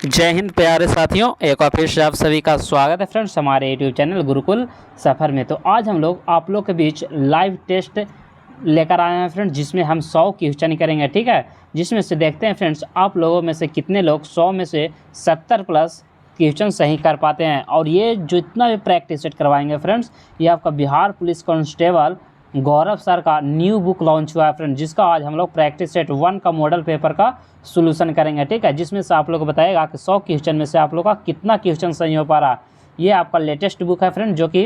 जय हिंद प्यारे साथियों, एक बार फिर से आप सभी का स्वागत है फ्रेंड्स हमारे यूट्यूब चैनल गुरुकुल सफ़र में। तो आज हम लोग आप लोग के बीच लाइव टेस्ट लेकर आए हैं फ्रेंड्स, जिसमें हम 100 क्वेश्चन करेंगे, ठीक है। जिसमें से देखते हैं फ्रेंड्स आप लोगों में से कितने लोग 100 में से 70 प्लस क्वेश्चन सही कर पाते हैं। और ये जितना भी प्रैक्टिस सेट करवाएंगे फ्रेंड्स, ये आपका बिहार पुलिस कांस्टेबल गौरव सर का न्यू बुक लॉन्च हुआ है फ्रेंड, जिसका आज हम लोग प्रैक्टिस सेट 1 का मॉडल पेपर का सोल्यूशन करेंगे, ठीक है। जिसमें से आप लोग को बताएगा कि 100 क्वेश्चन में से आप लोग का कितना क्वेश्चन सही हो पा रहा है। ये आपका लेटेस्ट बुक है फ्रेंड, जो कि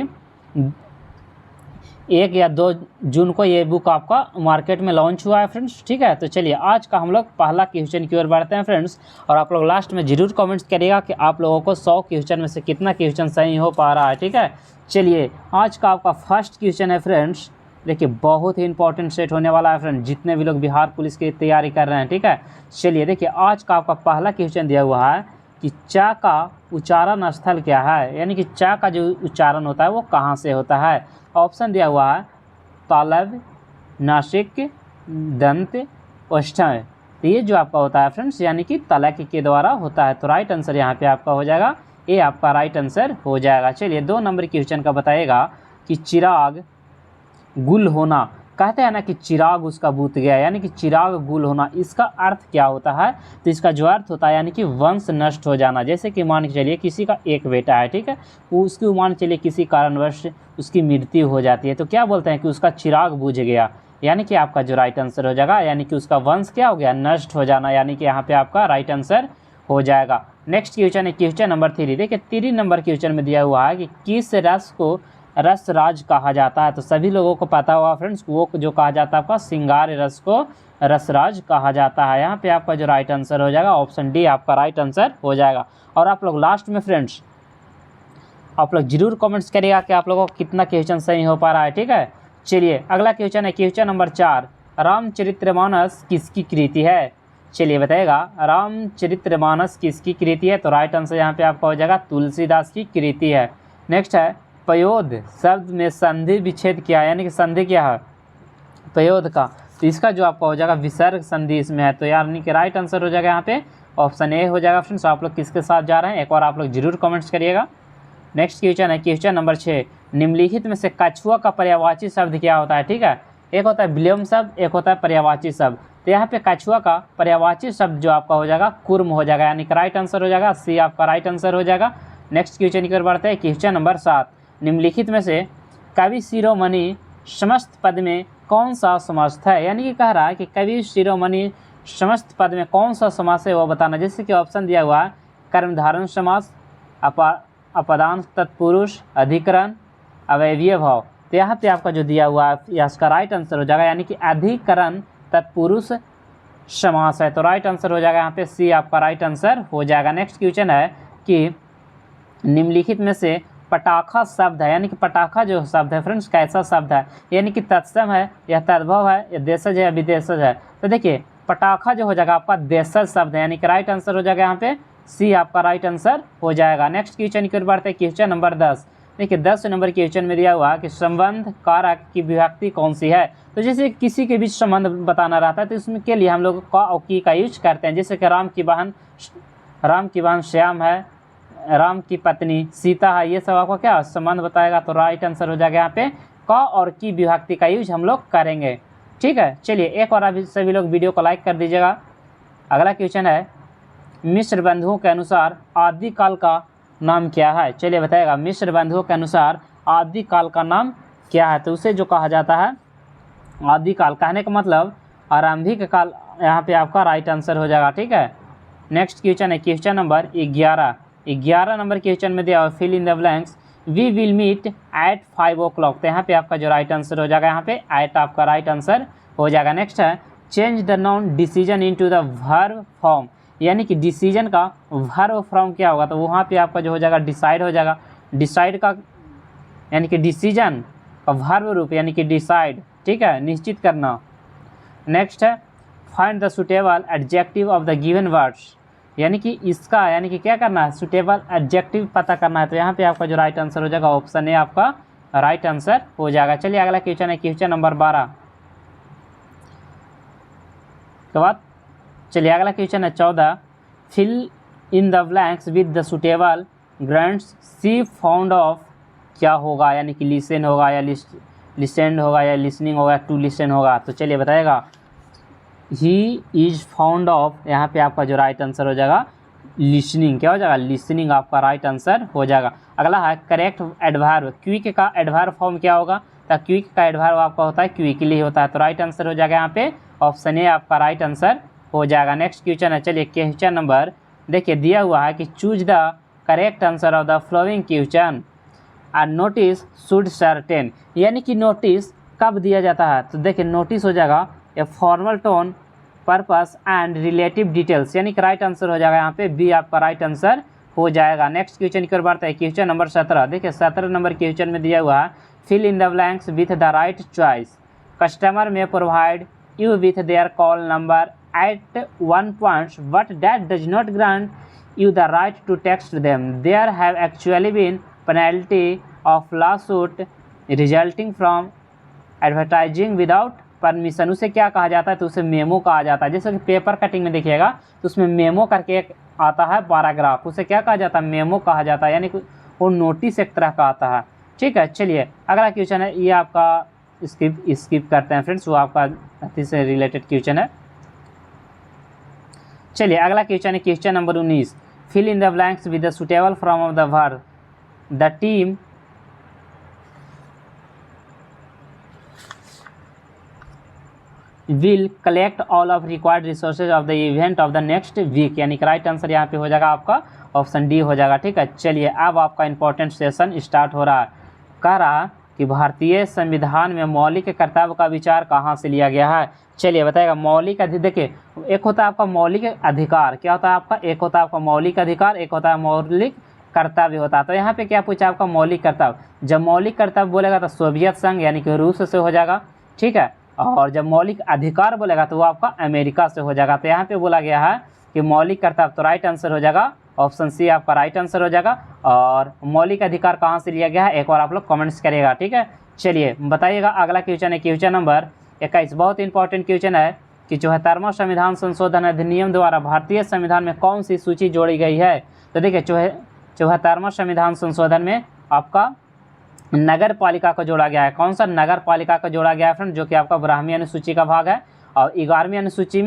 1 या 2 जून को ये बुक आपका मार्केट में लॉन्च हुआ है फ्रेंड्स, ठीक है। तो चलिए आज का हम लोग पहला क्वेश्चन की ओर बढ़ते हैं फ्रेंड्स, और आप लोग लास्ट में जरूर कमेंट्स करिएगा कि आप लोगों को 100 क्वेश्चन में से कितना क्वेश्चन सही हो पा रहा है, ठीक है। चलिए आज का आपका फर्स्ट क्वेश्चन है फ्रेंड्स, देखिए बहुत ही इंपॉर्टेंट सेट होने वाला है फ्रेंड, जितने भी लोग बिहार पुलिस की तैयारी कर रहे हैं, ठीक है। चलिए देखिए आज का आपका पहला क्वेश्चन दिया हुआ है कि चा का उच्चारण स्थल क्या है, यानी कि चा का जो उच्चारण होता है वो कहाँ से होता है। ऑप्शन दिया हुआ है तालब, नासिक, दंत, ओष्ठ्य। तो ये जो आपका होता है फ्रेंड्स, यानी कि तलक के द्वारा होता है। तो राइट आंसर यहाँ पे आपका हो जाएगा, ये आपका राइट आंसर हो जाएगा। चलिए 2 नंबर क्वेश्चन का बताएगा कि चिराग गुल होना, कहते हैं ना कि चिराग उसका बुझ गया, यानी कि चिराग गुल होना, इसका अर्थ क्या होता है। तो इसका जो अर्थ होता है यानी कि वंश नष्ट हो जाना। जैसे कि मान के चलिए किसी का एक बेटा है, ठीक है, वो उसकी मान चलिए किसी कारणवश उसकी मृत्यु हो जाती है, तो क्या बोलते हैं कि उसका चिराग बुझ गया, यानी कि आपका जो राइट आंसर हो जाएगा, यानी कि उसका वंश क्या हो गया, नष्ट हो जाना, यानी कि यहाँ पे आपका राइट आंसर हो जाएगा। नेक्स्ट क्वेश्चन है क्वेश्चन नंबर 3। देखिए 3 नंबर क्वेश्चन में दिया हुआ है कि किस रस को रसराज कहा जाता है। तो सभी लोगों को पता होगा फ्रेंड्स, वो जो कहा जाता है आपका श्रृंगार रस को रसराज कहा जाता है। यहाँ पे आपका जो राइट आंसर हो जाएगा ऑप्शन डी आपका राइट आंसर हो जाएगा। और आप लोग लास्ट में फ्रेंड्स आप लोग जरूर कमेंट्स करिएगा कि आप लोगों को कितना क्वेश्चन सही हो पा रहा है, ठीक है। चलिए अगला क्वेश्चन है क्वेश्चन नंबर 4, रामचरितमानस किसकी कृति है। चलिए बताएगा रामचरितमानस किसकी कृति है। तो राइट आंसर यहाँ पे आपका हो जाएगा तुलसीदास की कृति है। नेक्स्ट है पयोध शब्द में संधि विच्छेद क्या है, यानी कि संधि क्या है पयोध का। तो इसका जो आपका हो जाएगा विसर्ग संधि इसमें है। तो यानी कि राइट आंसर हो जाएगा यहाँ पे ऑप्शन ए हो जाएगा फ्रेंड्स। आप लोग किसके साथ जा रहे हैं एक बार आप लोग जरूर कमेंट्स करिएगा। नेक्स्ट क्वेश्चन है क्वेश्चन नंबर 6, निम्नलिखित में से कछुआ का पर्यायवाची शब्द क्या होता है, ठीक है। एक होता है विलोम शब्द, एक होता है पर्यायवाची शब्द। तो यहाँ पे कछुआ का पर्यायवाची शब्द जो आपका हो जाएगा कुर्म हो जाएगा, यानी कि राइट आंसर हो जाएगा सी आपका राइट आंसर हो जाएगा। नेक्स्ट क्वेश्चन की ओर बढ़ते हैं क्वेश्चन नंबर 7, निम्नलिखित में से कवि शिरोमणि समस्त पद में कौन सा समास है, यानी कि कह रहा है कि कवि शिरोमणि समस्त पद में कौन सा समास है वो बताना। जैसे कि ऑप्शन दिया हुआ है कर्मधारण समास, अपदान तत्पुरुष, अधिकरण, अवयवीय भाव। तो यहाँ पे आपका जो दिया हुआ है इसका राइट आंसर हो जाएगा, यानी कि अधिकरण तत्पुरुष समास है। तो राइट आंसर हो जाएगा यहाँ पे सी आपका राइट आंसर हो जाएगा। नेक्स्ट क्वेश्चन है कि निम्नलिखित में से पटाखा शब्द है, यानी कि पटाखा जो शब्द है फ्रेंड्स कैसा शब्द है, यानी कि तत्सम है या तद्भव है या देशज है या विदेशज है। तो देखिए पटाखा जो हो जाएगा आपका देशज शब्द है, यानी कि राइट आंसर हो जाएगा यहाँ पे सी आपका राइट आंसर हो जाएगा। नेक्स्ट क्वेश्चन की ओर बढ़ते हैं क्वेश्चन नंबर 10। देखिए 10 नंबर क्वेश्चन में दिया हुआ कि संबंध कारक की विभक्ति कौन सी है। तो जैसे किसी के बीच संबंध बताना रहता है तो इसमें के लिए हम लोग का और की का यूज करते हैं। जैसे कि राम की बहन श्याम है, राम की पत्नी सीता है, ये सब आपको क्या संबंध बताएगा। तो राइट आंसर हो जाएगा यहाँ पे क और की विभक्ति का यूज हम लोग करेंगे, ठीक है। चलिए एक और अभी सभी लोग वीडियो को लाइक कर दीजिएगा। अगला क्वेश्चन है मिश्र बंधुओं के अनुसार आदिकाल का नाम क्या है। चलिए बताएगा मिश्र बंधुओं के अनुसार आदिकाल का नाम क्या है। तो उसे जो कहा जाता है आदिकाल, कहने का मतलब आरंभिक काल, यहाँ पे आपका राइट आंसर हो जाएगा, ठीक है। नेक्स्ट क्वेश्चन है क्वेश्चन नंबर 11 नंबर क्वेश्चन में दिया हुआ fill in the blanks we will meet at 5 o'clock। तो यहाँ पे आपका जो राइट आंसर हो जाएगा यहाँ पे एट आपका राइट आंसर हो जाएगा। नेक्स्ट है change the noun decision into the verb form, यानी कि डिसीजन का वर्ब फॉर्म क्या होगा। तो वहाँ पे आपका जो हो जाएगा डिसाइड हो जाएगा। डिसाइड का यानी कि डिसीजन का वर्ब रूप यानी कि डिसाइड, ठीक है, निश्चित करना। नेक्स्ट है find the suitable adjective of the given words, यानी कि इसका यानी कि क्या करना है सुटेबल एडजेक्टिव पता करना है। तो यहाँ पे आपका जो राइट आंसर हो जाएगा ऑप्शन ए आपका राइट आंसर हो जाएगा। चलिए अगला क्वेश्चन है क्वेश्चन नंबर 12 के बाद चलिए अगला क्वेश्चन है 14 fill in the blanks with the suitable grants she found of क्या होगा, यानी कि लिसन होगा या लिसेंड होगा या लिसनिंग होगा, टू लिसन होगा। तो चलिए बताएगा, ही इज फाउंड ऑफ, यहाँ पे आपका जो राइट आंसर हो जाएगा लिसनिंग, क्या हो जाएगा लिसनिंग आपका राइट आंसर हो जाएगा। अगला है करेक्ट एडवर्ब, क्विक का एडवर्ब फॉर्म क्या होगा, तो क्विक का एडवर्ब आपका होता है क्विकली होता है, तो राइट आंसर हो जाएगा यहाँ पे ऑप्शन ए आपका राइट आंसर हो जाएगा। नेक्स्ट क्वेश्चन है, चलिए क्वेश्चन नंबर देखिए दिया हुआ है कि choose the correct answer of the flowing question and notice should certain, यानी कि नोटिस कब दिया जाता है, तो देखिए नोटिस हो जाएगा a formal tone purpose and relative details, यानी कि राइट आंसर हो जाएगा यहाँ पे बी आपका राइट आंसर हो जाएगा। नेक्स्ट क्वेश्चन की ओर बढ़ते हैं, क्वेश्चन नंबर 17, देखिए 17 नंबर क्वेश्चन में दिया हुआ है fill in the blanks with the right choice, customer में provide you with their call number at one point but that does not grant you the right to text them. There have actually been penalty of lawsuit resulting from advertising without permission. उसे क्या कहा जाता है, तो उसे memo कहा जाता है। जैसे कि पेपर कटिंग में देखिएगा तो उसमें मेमो करके एक आता है पैराग्राफ, उसे क्या कहा जाता है मेमो कहा जाता है, यानी कि वो नोटिस एक तरह का आता है। ठीक है, चलिए अगला क्वेश्चन है, ये आपका स्किप करते हैं फ्रेंड्स, वो आपका अति से रिलेटेड क्वेश्चन है। चलिए अगला क्वेश्चन है question number 19, fill in the blanks with the suitable form of the verb, the team will collect all of required resources of the event of the next week, यानी कि right answer यहाँ पे हो जाएगा आपका option D हो जाएगा। ठीक है, चलिए अब आपका इंपॉर्टेंट सेशन स्टार्ट हो रहा है। कह रहा कि भारतीय संविधान में मौलिक कर्तव्य का विचार कहाँ से लिया गया है, चलिए बताएगा। मौलिक देखिए, एक होता है आपका मौलिक अधिकार, क्या होता है आपका, एक होता है आपका मौलिक अधिकार, एक होता है मौलिक कर्तव्य होता है। तो यहाँ पे क्या पूछा आपका मौलिक कर्तव्य, जब मौलिक कर्तव्य बोलेगा तो सोवियत संघ यानी कि रूस से हो जाएगा। ठीक है, और जब मौलिक अधिकार बोलेगा तो वो आपका अमेरिका से हो जाएगा। तो यहाँ पे बोला गया है कि मौलिक कर्तव्य, तो राइट आंसर हो जाएगा ऑप्शन सी आपका राइट आंसर हो जाएगा। और मौलिक अधिकार कहाँ से लिया गया है, एक बार आप लोग कमेंट्स करिएगा। ठीक है, चलिए बताइएगा। अगला क्वेश्चन है क्वेश्चन नंबर 21, बहुत इंपॉर्टेंट क्वेश्चन है कि 74वां संविधान संशोधन अधिनियम द्वारा भारतीय संविधान में कौन सी सूची जोड़ी गई है। तो देखिए 74वां संविधान संशोधन में आपका नगर पालिका को जोड़ा गया है। कौन सा नगर पालिका को जोड़ा गया है फ्रेंड, जो कि आपका 12वीं अनुसूची का भाग है। और 11वीं अनुसूची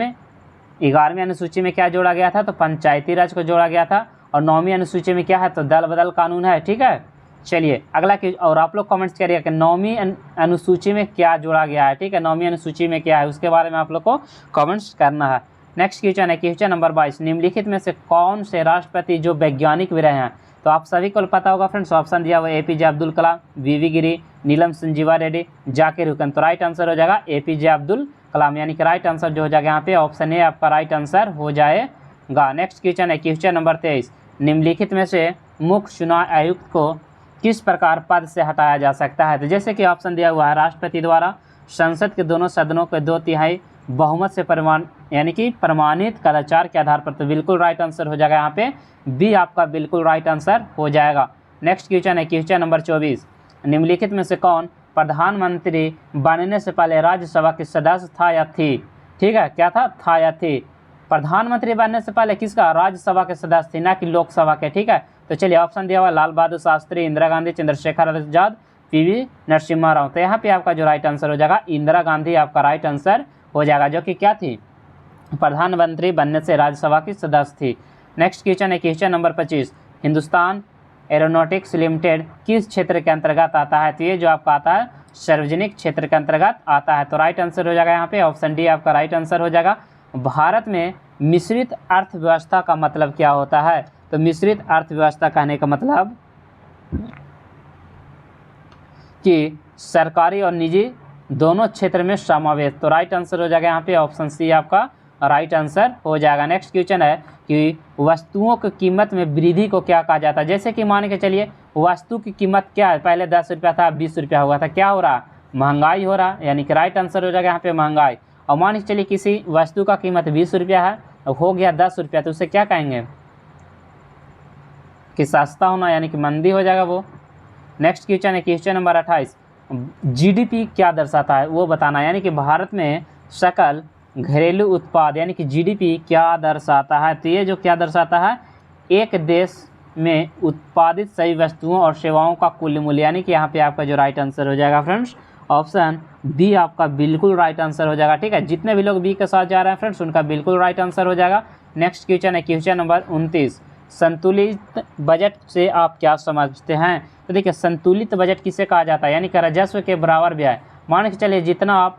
में क्या जोड़ा गया था, तो पंचायती राज को जोड़ा गया था। और 9वीं अनुसूची में क्या है, तो दल बदल कानून है। ठीक है, चलिए अगला और आप लोग कमेंट्स करिएगा कि 9वीं अनुसूची में क्या जोड़ा गया है। ठीक है, 9वीं अनुसूची में क्या है उसके बारे में आप लोग को कमेंट्स करना है। नेक्स्ट क्वेश्चन है क्वेश्चन नंबर 22, निम्नलिखित में से कौन से राष्ट्रपति जो वैज्ञानिक भी रहे हैं। तो आप सभी को पता होगा फ्रेंड्स, ऑप्शन दिया हुआ एपीजे अब्दुल कलाम, वीवी गिरी, नीलम संजीवा रेड्डी, जाकिर हुसैन। तो राइट आंसर हो जाएगा एपीजे अब्दुल कलाम, यानी कि राइट आंसर जो हो जाएगा यहाँ पे ऑप्शन ए आपका राइट आंसर हो जाएगा। नेक्स्ट क्वेश्चन है क्वेश्चन नंबर 23, निम्नलिखित में से मुख्य चुनाव आयुक्त को किस प्रकार पद से हटाया जा सकता है। तो जैसे कि ऑप्शन दिया हुआ है राष्ट्रपति द्वारा, संसद के दोनों सदनों के 2/3 बहुमत से यानी कि प्रमाणित कदाचार के आधार पर। तो बिल्कुल राइट आंसर हो जाएगा यहाँ पे बी आपका बिल्कुल राइट आंसर हो जाएगा। नेक्स्ट क्वेश्चन है क्वेश्चन नंबर 24, निम्नलिखित में से कौन प्रधानमंत्री बनने से पहले राज्यसभा के सदस्य था या थी। ठीक है, क्या था या थी। प्रधानमंत्री बनने से पहले किसका, राज्यसभा के सदस्य थे, ना कि लोकसभा के। ठीक है, तो चलिए ऑप्शन दिया हुआ लाल बहादुर शास्त्री, इंदिरा गांधी, चंद्रशेखर आजाद, पीवी नरसिम्हा राव। तो यहाँ पे आपका जो राइट आंसर हो जाएगा इंदिरा गांधी आपका राइट आंसर हो जाएगा, जो कि क्या थी, प्रधानमंत्री बनने से राज्यसभा की सदस्य थी। नेक्स्ट क्वेश्चन है question number 25, Hindustan aeronautics limited किस क्षेत्र के अंतर्गत आता है। तो ये जो आपका आता है सार्वजनिक क्षेत्र के अंतर्गत आता है। तो राइट आंसर हो जाएगा यहाँ पे ऑप्शन डी आपका राइट आंसर हो जाएगा। भारत में मिश्रित अर्थव्यवस्था का मतलब क्या होता है। तो मिश्रित अर्थव्यवस्था कहने का मतलब कि सरकारी और निजी दोनों क्षेत्र में समावेश। तो राइट आंसर हो जाएगा यहाँ पे ऑप्शन सी आपका राइट आंसर हो जाएगा। नेक्स्ट क्वेश्चन है कि वस्तुओं की कीमत में वृद्धि को क्या कहा जाता है। जैसे कि मान के चलिए वस्तु की कीमत क्या है, पहले 10 रुपया था 20 रुपया हुआ था, क्या हो रहा, महंगाई हो रहा, यानी कि राइट आंसर हो जाएगा यहाँ पे महंगाई। और मान के चलिए किसी वस्तु का कीमत 20 रुपया है, हो गया 10 रुपया, तो उसे क्या कहेंगे कि सस्ता होना, यानी कि मंदी हो जाएगा वो। नेक्स्ट क्वेश्चन है क्वेश्चन नंबर 28, जीडीपी क्या दर्शाता है वो बताना, यानी कि भारत में सकल घरेलू उत्पाद यानी कि जीडीपी क्या दर्शाता है। तो ये जो क्या दर्शाता है, एक देश में उत्पादित सभी वस्तुओं और सेवाओं का कुल मूल्य, यानी कि यहाँ पे आपका जो राइट आंसर हो जाएगा फ्रेंड्स ऑप्शन बी आपका बिल्कुल राइट आंसर हो जाएगा। ठीक है, जितने भी लोग बी के साथ जा रहे हैं फ्रेंड्स उनका बिल्कुल राइट आंसर हो जाएगा। नेक्स्ट क्वेश्चन है क्वेश्चन नंबर 29, संतुलित बजट से आप क्या समझते हैं? तो देखिए संतुलित बजट किसे कहा जाता है, यानी कि राजस्व के बराबर व्यय। मान के चलिए जितना आप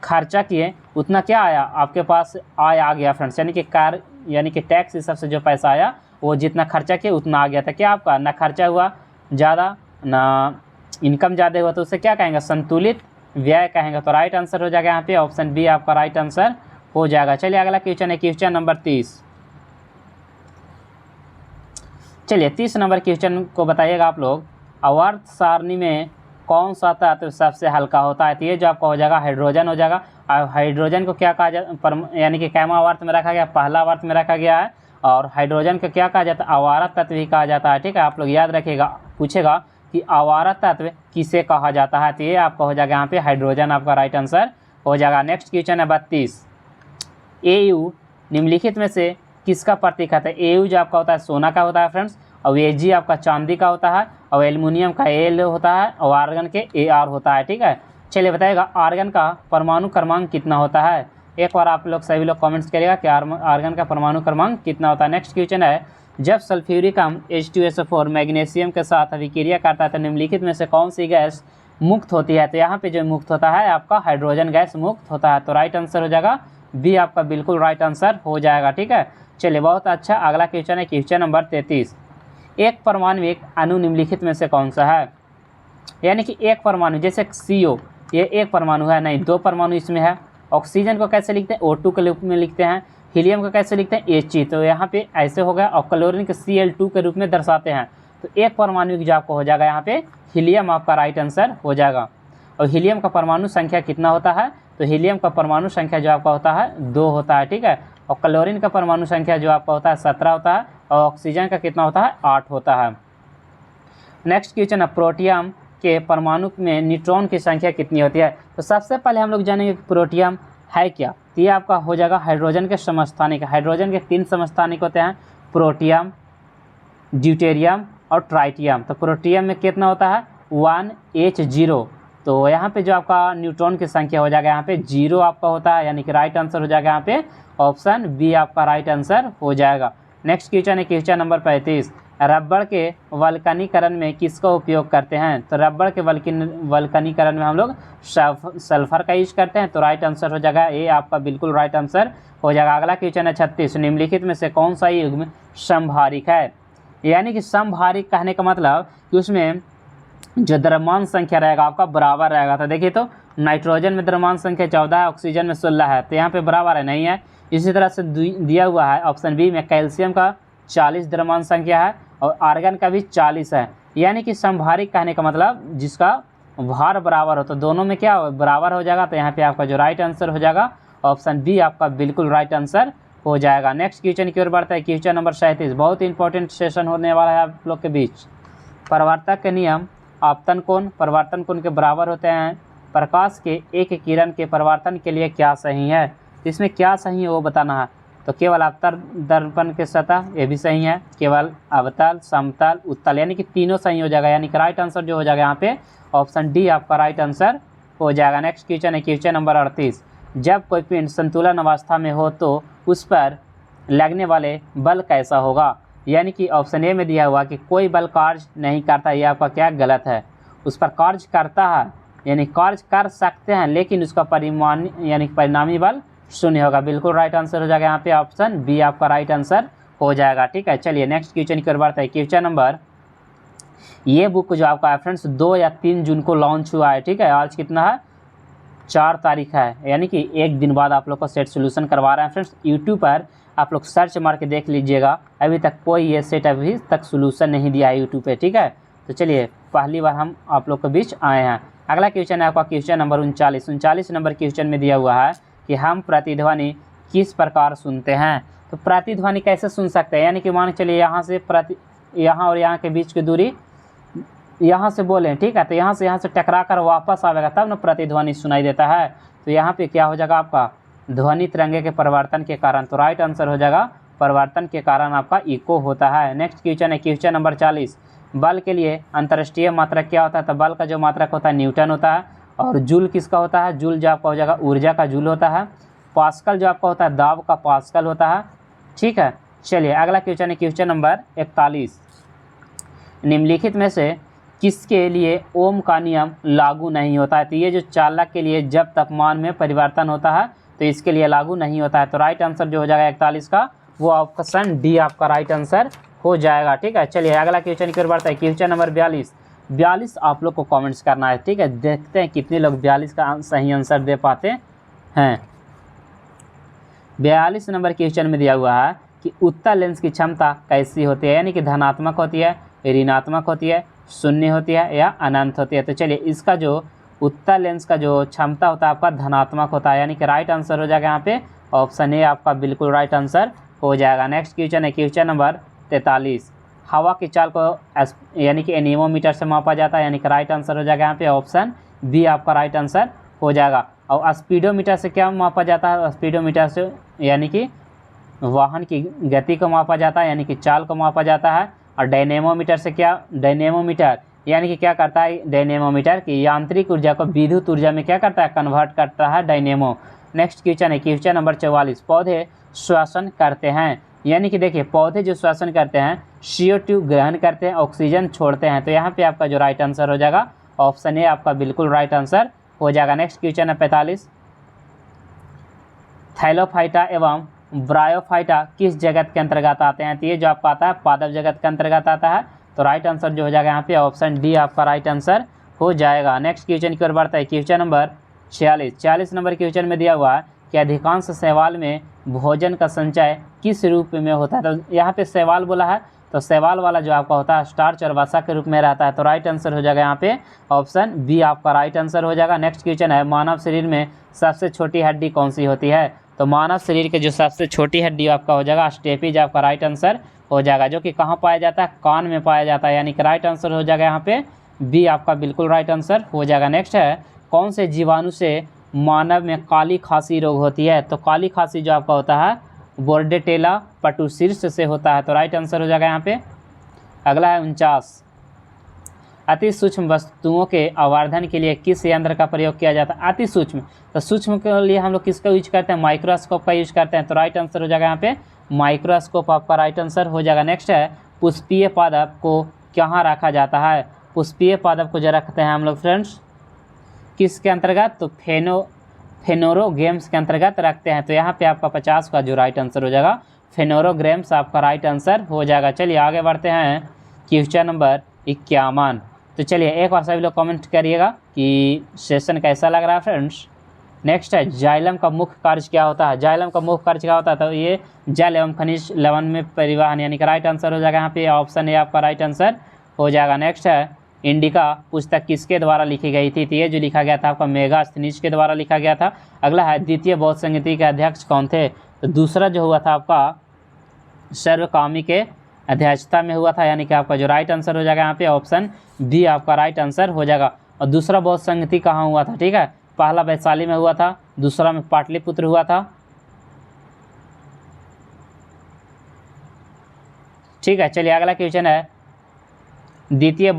खर्चा किए उतना क्या आया, आपके पास आय आ गया फ्रेंड्स, यानी कि टैक्स हिसाब से जो पैसा आया वो जितना खर्चा किए उतना आ गया था। क्या आपका ना खर्चा हुआ ज़्यादा ना इनकम ज़्यादा हुआ, तो उसे क्या कहेंगे, संतुलित व्यय कहेंगे। तो राइट आंसर हो जाएगा यहाँ पे ऑप्शन बी आपका राइट आंसर हो जाएगा। चलिए अगला क्वेश्चन है क्वेश्चन नंबर 30। चलिए 30 नंबर क्वेश्चन को बताइएगा आप लोग, आवर्त सारणी में कौन सा तत्व सबसे हल्का होता है? तो ये जो आपका हो जाएगा हाइड्रोजन हो जाएगा। और हाइड्रोजन को क्या कहा जाता है, यानी कि कैमा आवर्त में रखा गया, पहला आवर्त में रखा गया है। और हाइड्रोजन को क्या कहा जाता है, आवारा तत्व भी कहा जाता है। ठीक है, आप लोग याद रखिएगा, पूछेगा कि आवारा तत्व किसे कहा जाता है, तो ये आपका हो जाएगा यहाँ पे हाइड्रोजन आपका राइट आंसर हो जाएगा। नेक्स्ट क्वेश्चन है 32, AU निम्नलिखित में से किसका प्रतीक है? तो AU जो आपका होता है सोना का होता है फ्रेंड्स, और AG आपका चांदी का होता है, और एल्युमिनियम का Al होता है, और आर्गन के AR होता है। ठीक है, चलिए बताइएगा आर्गन का परमाणु क्रमांक कितना होता है? एक बार आप लोग सभी लोग कमेंट्स करिएगा कि आर्गन का परमाणु क्रमांक कितना होता है। नेक्स्ट क्वेश्चन है, जब सल्फ्यूरिक अम्ल H2SO4 मैग्नीशियम के साथ अभिक्रिया करता है तो निम्नलिखित में से कौन सी गैस मुक्त होती है? तो यहाँ पे जो मुक्त होता है आपका हाइड्रोजन गैस मुक्त होता है। तो राइट आंसर हो जाएगा बी आपका बिल्कुल राइट आंसर हो जाएगा। ठीक है, चलिए बहुत अच्छा। अगला क्वेश्चन है क्वेश्चन नंबर 33, एक परमाणविक अणु निम्नलिखित में से कौन सा है? यानी कि एक परमाणु, जैसे CO ये एक परमाणु है, नहीं दो परमाणु इसमें है। ऑक्सीजन को कैसे लिखते हैं, O2 के रूप में लिखते हैं। हीलियम को कैसे लिखते हैं, He, तो यहाँ पे ऐसे हो गया। और क्लोरीन को Cl2 के रूप में दर्शाते हैं। तो एक परमाणु जो आपको हो जाएगा यहाँ पे हीलियम आपका राइट आंसर हो जाएगा। और हीलियम का परमाणु संख्या कितना होता है? तो हीलियम का परमाणु संख्या जो आपका होता है 2 होता है। ठीक है, और क्लोरीन का परमाणु संख्या जो आपका होता है 17 होता है, और ऑक्सीजन का कितना होता है 8 होता है। नेक्स्ट क्वेश्चन है, प्रोटियम के परमाणु में न्यूट्रॉन की संख्या कितनी होती है? तो सबसे पहले हम लोग जानेंगे कि प्रोटियम है क्या। तो ये आपका हो जाएगा हाइड्रोजन के समस्थानिक। हाइड्रोजन के 3 समस्थानिक होते हैं, प्रोटियम, ड्यूटेरियम और ट्राइटियम। तो प्रोटियम में कितना होता है 1H0। तो यहाँ पे जो आपका न्यूट्रॉन की संख्या हो जाएगा यहाँ पे 0 आपका होता है, यानी कि राइट आंसर हो जाएगा यहाँ पे ऑप्शन बी आपका राइट आंसर हो जाएगा। नेक्स्ट क्वेश्चन है क्वेश्चन नंबर 35, रबड़ के वल्कनीकरण में किसका उपयोग करते हैं? तो रबड़ के वल्कनीकरण में हम लोग सल्फर का यूज करते हैं। तो राइट आंसर हो जाएगा ए आपका बिल्कुल राइट आंसर हो जाएगा। अगला क्वेश्चन है 36, निम्नलिखित में से कौन सा युग्म समभारिक है? यानी कि समभारिक कहने का मतलब कि उसमें जो द्रव्यमान संख्या रहेगा आपका बराबर रहेगा। तो देखिए तो नाइट्रोजन में द्रव्यमान संख्या 14 है, ऑक्सीजन में 16 है, तो यहाँ पे बराबर है, नहीं है। इसी तरह से दिया हुआ है ऑप्शन बी में कैल्शियम का 40 द्रव्यमान संख्या है, और आर्गन का भी 40 है। यानी कि समभारिक कहने का मतलब जिसका भार बराबर हो, तो दोनों में क्या बराबर हो जाएगा। तो यहाँ पे आपका जो राइट आंसर हो जाएगा ऑप्शन बी आपका बिल्कुल राइट आंसर हो जाएगा। नेक्स्ट क्वेश्चन की ओर बढ़ता है, क्वेश्चन नंबर 37, बहुत इंपॉर्टेंट सेशन होने वाला है आप लोग के बीच। परावर्तक के नियम, आपतन कोण परावर्तन कोण के बराबर होते हैं। प्रकाश के एक किरण के परावर्तन के लिए क्या सही है? इसमें क्या सही है वो बताना है। तो केवल अवतल दर्पण के सतह, ये भी सही है। केवल अवतल, समतल, उत्तल, यानी कि तीनों सही हो जाएगा। यानी कि राइट आंसर जो हो जाएगा यहाँ पे ऑप्शन डी आपका राइट आंसर हो जाएगा। नेक्स्ट क्वेश्चन है क्वेश्चन नंबर 38, जब कोई पिंड संतुलन अवस्था में हो तो उस पर लगने वाले बल कैसा होगा? यानी कि ऑप्शन ए में दिया हुआ कि कोई बल कार्य नहीं करता, ये आपका क्या गलत है। उस पर कार्य करता है, यानी कार्य कर सकते हैं, लेकिन उसका परिणामी बल 0 होगा। बिल्कुल राइट आंसर हो जाएगा यहाँ पे ऑप्शन बी आपका राइट आंसर हो जाएगा। ठीक है, चलिए नेक्स्ट क्वेश्चन की ओर बढ़ते हैं। क्वेश्चन नंबर, ये बुक जो आपका है फ्रेंड्स 2 या 3 जून को लॉन्च हुआ है। ठीक है, आज कितना है 4 तारीख है, यानी कि एक दिन बाद आप लोग को सेट सोल्यूशन करवा रहे हैं फ्रेंड्स। यूट्यूब पर आप लोग सर्च मार के देख लीजिएगा, अभी तक कोई ये सेट अभी तक सोल्यूशन नहीं दिया है यूट्यूब पे। ठीक है, तो चलिए पहली बार हम आप लोग के बीच आए हैं। अगला क्वेश्चन है आपका क्वेश्चन नंबर 39 नंबर क्वेश्चन में दिया हुआ है कि हम प्रतिध्वनि किस प्रकार सुनते हैं? तो प्रतिध्वनि कैसे सुन सकते हैं? यानी कि मान चलिए यहाँ से यहाँ और यहाँ के बीच की दूरी, यहाँ से बोलें, ठीक है, तो यहाँ से टकरा कर वापस आएगा तब ना प्रतिध्वनि सुनाई देता है। तो यहाँ पे क्या हो जाएगा आपका ध्वनि तरंगे के परिवर्तन के कारण। तो राइट आंसर हो जाएगा परिवर्तन के कारण आपका इको होता है। नेक्स्ट क्वेश्चन है क्वेश्चन नंबर 40। बल के लिए अंतर्राष्ट्रीय मात्रक क्या होता है? तो बल का जो मात्रक होता है न्यूटन होता है। और जूल किसका होता है? जूल जो आपका हो जाएगा ऊर्जा का जूल होता है। पास्कल जो आपका होता है दाब का पास्कल होता है। ठीक है, चलिए अगला क्वेश्चन है क्वेश्चन नंबर 41। निम्नलिखित में से किसके लिए ओम का नियम लागू नहीं होता है? तो ये जो चालक के लिए जब तापमान में परिवर्तन होता है तो इसके लिए लागू नहीं होता है। तो राइट आंसर जो हो जाएगा 41 का वो ऑप्शन डी आपका राइट आंसर हो जाएगा। ठीक है, चलिए अगला क्वेश्चन की ओर बढ़ता है क्वेश्चन नंबर 42 आप लोग को कमेंट्स करना है। ठीक है, देखते हैं कितने लोग 42 का सही आंसर दे पाते हैं। 42 नंबर क्वेश्चन में दिया हुआ है कि उत्तल लेंस की क्षमता कैसी होती है? यानी कि धनात्मक होती है, ऋणात्मक होती है, शून्य होती है या अनंत होती है? तो चलिए इसका जो उत्तल लेंस का जो क्षमता होता है आपका धनात्मक होता है, यानी कि राइट आंसर हो जाएगा यहाँ पे ऑप्शन ए आपका बिल्कुल राइट आंसर हो जाएगा। नेक्स्ट क्वेश्चन है क्वेश्चन नंबर 43। हवा की चाल को यानी कि एनीमोमीटर से मापा जाता है, यानी कि राइट आंसर हो जाएगा यहाँ पे ऑप्शन बी आपका राइट आंसर हो जाएगा। और स्पीडोमीटर से क्या मापा जाता है? स्पीडोमीटर से यानी कि वाहन की गति को मापा जाता है, यानी कि चाल को मापा जाता है। और डायनेमोमीटर से क्या? डायनेमोमीटर यानी कि क्या करता है? डायनेमोमीटर की यांत्रिक ऊर्जा को विद्युत ऊर्जा में क्या करता है? कन्वर्ट करता है डायनेमो। नेक्स्ट क्वेश्चन है क्वेश्चन नंबर 44। पौधे श्वसन करते हैं, यानी कि देखिए पौधे जो श्वसन करते हैं CO2 ग्रहण करते हैं, ऑक्सीजन छोड़ते हैं। तो यहाँ पे आपका जो राइट आंसर हो जाएगा ऑप्शन ए आपका बिल्कुल राइट आंसर हो जाएगा। नेक्स्ट क्वेश्चन है 45। थैलोफाइटा एवं ब्रायोफाइटा किस जगत के अंतर्गत आते हैं? तो ये जो आपका आता है पादप जगत के अंतर्गत आता है। तो राइट आंसर जो हो जाएगा यहाँ पे ऑप्शन डी आपका राइट आंसर हो जाएगा। नेक्स्ट क्वेश्चन की ओर बढ़ता है क्वेश्चन नंबर 46 नंबर क्वेश्चन में दिया हुआ है कि अधिकांश शैवाल में भोजन का संचय किस रूप में होता है? तो यहाँ पे शैवाल बोला है, तो शैवाल वाला जो आपका होता है स्टार्च और वसा के रूप में रहता है। तो राइट आंसर हो जाएगा यहाँ पे ऑप्शन बी आपका राइट आंसर हो जाएगा। नेक्स्ट क्वेश्चन है मानव शरीर में सबसे छोटी हड्डी कौन सी होती है? तो मानव शरीर के जो सबसे छोटी हड्डी आपका हो जाएगा स्टेपीज आपका राइट आंसर हो जाएगा, जो कि कहाँ पाया जाता है? कान में पाया जाता है, यानी कि राइट आंसर हो जाएगा यहाँ पे बी आपका बिल्कुल राइट आंसर हो जाएगा। नेक्स्ट है कौन से जीवाणु से मानव में काली खांसी रोग होती है? तो काली खांसी जो आपका होता है बोर्डेटेला पटुसिर्स से होता है। तो राइट आंसर हो जाएगा यहाँ पे। अगला है 49। अति सूक्ष्म वस्तुओं के आवर्धन के लिए किस यंत्र का प्रयोग किया जाता है? अति सूक्ष्म, तो सूक्ष्म के लिए हम लोग किसका यूज करते हैं? माइक्रोस्कोप का यूज करते हैं। तो राइट आंसर हो जाएगा यहाँ पे माइक्रोस्कोप आपका राइट आंसर हो जाएगा। नेक्स्ट है पुष्पीय पादप को कहाँ रखा जाता है? पुष्पीय पादप को जो रखते हैं हम लोग फ्रेंड्स किसके अंतर्गत? तो फेनोरोगेम्स के अंतर्गत रखते हैं। तो यहाँ पे आपका 50 का जो राइट आंसर हो जाएगा फेनोरोग्राम्स आपका राइट आंसर हो जाएगा। चलिए आगे बढ़ते हैं क्वेश्चन नंबर 51। तो चलिए एक बार सभी लोग कमेंट करिएगा कि सेशन कैसा लग रहा है फ्रेंड्स। नेक्स्ट है जाइलम का मुख्य कार्य क्या होता है? जाइलम का मुख्य कार्य क्या होता है? तो ये जल एवं खनिज लवण में परिवहन, यानी कि राइट आंसर हो जाएगा यहाँ पे ऑप्शन ए आपका राइट आंसर हो जाएगा। नेक्स्ट है इंडिका पुस्तक किसके द्वारा लिखी गई थी? तो ये जो लिखा गया था आपका मेगास्थनीज के द्वारा लिखा गया था। अगला है द्वितीय बौद्ध संहिता के अध्यक्ष कौन थे? तो दूसरा जो हुआ था आपका सर्वकामी के अध्यक्षता में हुआ था, यानी कि आपका जो राइट आंसर हो जाएगा यहाँ पे ऑप्शन बी आपका राइट आंसर हो जाएगा। और दूसरा बौद्ध संहिता कहाँ हुआ था? ठीक है, पहला वैशाली में हुआ था, दूसरा में पाटलिपुत्र हुआ था। ठीक है, चलिए अगला क्वेश्चन है द्वितीय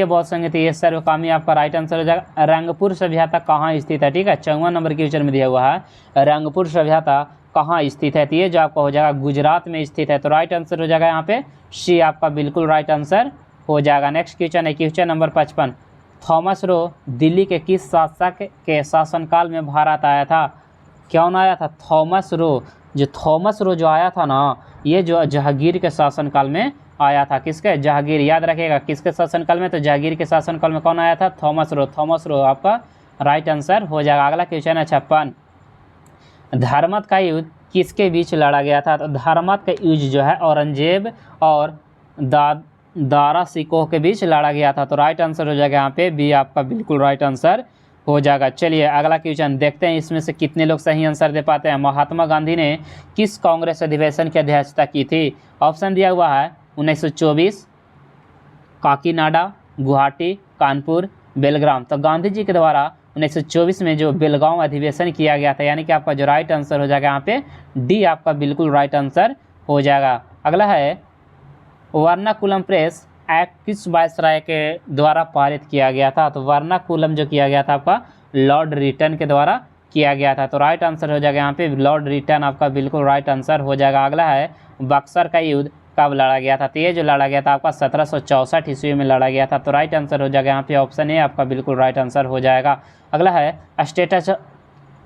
बौद्ध संहिता ये सर्वकामी आपका राइट आंसर हो जाएगा। रंगपुर सभ्यता कहाँ स्थित है? ठीक है, 54 नंबर क्वेश्चन में दिया हुआ है रंगपुर सभ्यता कहाँ स्थित है? तो ये जो आपका हो जाएगा गुजरात में स्थित है। तो राइट आंसर हो जाएगा यहाँ पे सी आपका बिल्कुल राइट आंसर हो जाएगा। नेक्स्ट क्वेश्चन है question number 55। Thomas Roe Delhi के किस शासक के शासनकाल में भारत आया था? कौन आया था? Thomas Roe. जो थॉमस रो जो आया था ना, ये जो जहांगीर के शासनकाल में आया था। किसके? जहांगीर। याद रखिएगा किसके शासनकाल में? तो जहांगीर के शासनकाल में कौन आया था? Thomas Roe. थॉमस रो आपका राइट आंसर हो जाएगा। अगला क्वेश्चन है 56। धर्मत का युद्ध किसके बीच लड़ा गया था? तो धर्मत का युद्ध जो है औरंगजेब और दारा सिकोह के बीच लड़ा गया था। तो राइट आंसर हो जाएगा यहाँ पे बी आपका बिल्कुल राइट आंसर हो जाएगा। चलिए अगला क्वेश्चन देखते हैं इसमें से कितने लोग सही आंसर दे पाते हैं। महात्मा गांधी ने किस कांग्रेस अधिवेशन की अध्यक्षता की थी? ऑप्शन दिया हुआ है 1924, काकीनाडा, गुवाहाटी, कानपुर, बेलग्राम। तो गांधी जी के द्वारा 1924 में जो बेलगांव अधिवेशन किया गया था, यानी कि आपका जो राइट आंसर हो जाएगा यहाँ पे डी आपका बिल्कुल राइट आंसर हो जाएगा। अगला है वर्नाकुलम प्रेस एक्ट किस वायसराय के द्वारा पारित किया गया था? तो वर्नाकुलम जो किया गया था आपका लॉर्ड रिटन के द्वारा किया गया था, तो राइट आंसर हो जाएगा यहाँ पे लॉर्ड रिटन आपका बिल्कुल राइट आंसर हो जाएगा। अगला है बक्सर का युद्ध कब लड़ा गया था? तो ये जो लड़ा गया था आपका 1764 ईस्वी में लड़ा गया था, तो राइट आंसर हो जाएगा यहाँ पे ऑप्शन ए आपका बिल्कुल राइट आंसर हो जाएगा। अगला है